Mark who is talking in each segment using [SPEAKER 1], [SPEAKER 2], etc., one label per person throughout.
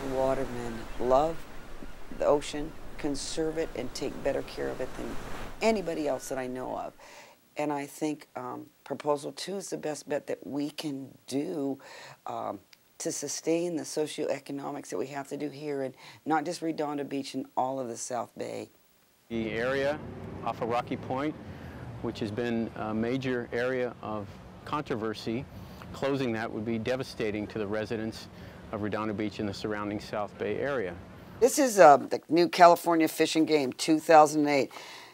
[SPEAKER 1] those watermen love the ocean, conserve it, and take better care of it than anybody else that I know of. And I think Proposal 2 is the best bet that we can do to sustain the socioeconomics that we have to do here, and not just Redondo Beach and all of the South Bay.
[SPEAKER 2] The area off of Rocky Point, which has been a major area of controversy, closing that would be devastating to the residents of Redondo Beach and the surrounding South Bay area.
[SPEAKER 1] This is the new California Fishing Game 2008.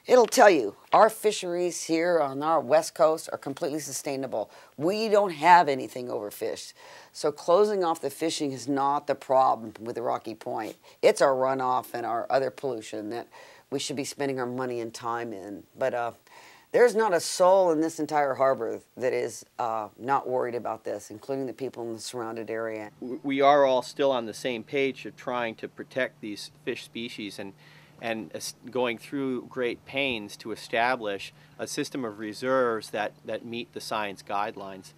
[SPEAKER 1] It'll tell you our fisheries here on our west coast are completely sustainable. We don't have anything overfished. So closing off the fishing is not the problem with the Rocky Point. It's our runoff and our other pollution that we should be spending our money and time in. But there's not a soul in this entire harbor that is not worried about this, including the people in the surrounded area.
[SPEAKER 3] We are all still on the same page of trying to protect these fish species and going through great pains to establish a system of reserves that meet the science guidelines.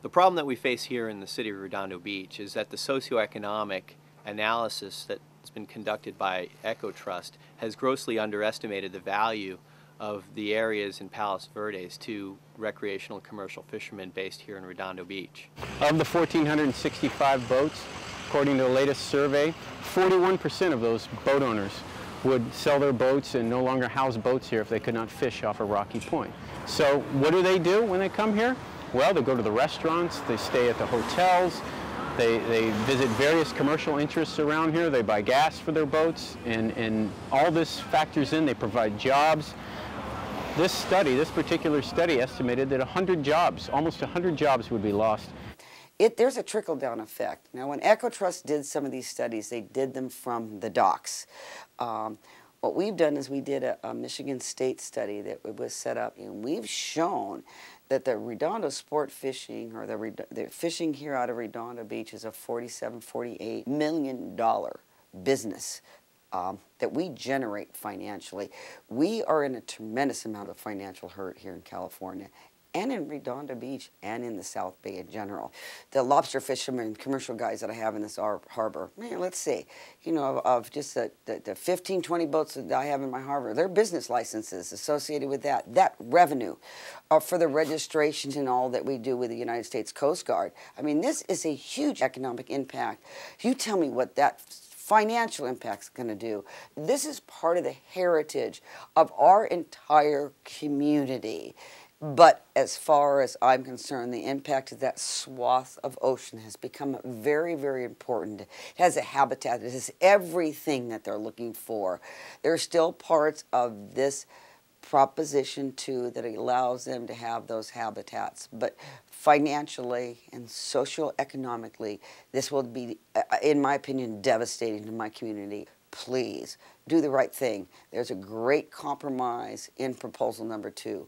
[SPEAKER 3] The problem that we face here in the city of Redondo Beach is that the socioeconomic analysis that's been conducted by EcoTrust has grossly underestimated the value of the areas in Palos Verdes to recreational and commercial fishermen based here in Redondo Beach.
[SPEAKER 2] Of the 1,465 boats, according to the latest survey, 41% of those boat owners would sell their boats and no longer house boats here if they could not fish off of Rocky Point. So what do they do when they come here? Well, they go to the restaurants, they stay at the hotels, they visit various commercial interests around here, they buy gas for their boats, and all this factors in. They provide jobs. This study, this particular study, estimated that 100 jobs, almost 100 jobs would be lost.
[SPEAKER 1] There's a trickle-down effect. Now, when EcoTrust did some of these studies, they did them from the docks. What we've done is we did a Michigan State study that was set up, and we've shown that the Redondo sport fishing, or the fishing here out of Redondo Beach, is a $47, $48 million business that we generate financially. We are in a tremendous amount of financial hurt here in California, and in Redondo Beach, and in the South Bay in general. The lobster fishermen, commercial guys that I have in this harbor, man, let's see, you know, of just the 15, 20 boats that I have in my harbor, their business licenses associated with that revenue for the registrations and all that we do with the United States Coast Guard. I mean, this is a huge economic impact. You tell me what that financial impact's going to do. This is part of the heritage of our entire community. But as far as I'm concerned, the impact of that swath of ocean has become very, very important. It has a habitat. It has everything that they're looking for. There are still parts of this Proposition 2 that allows them to have those habitats. But financially and socioeconomically, this will be, in my opinion, devastating to my community. Please do the right thing. There's a great compromise in Proposal number 2.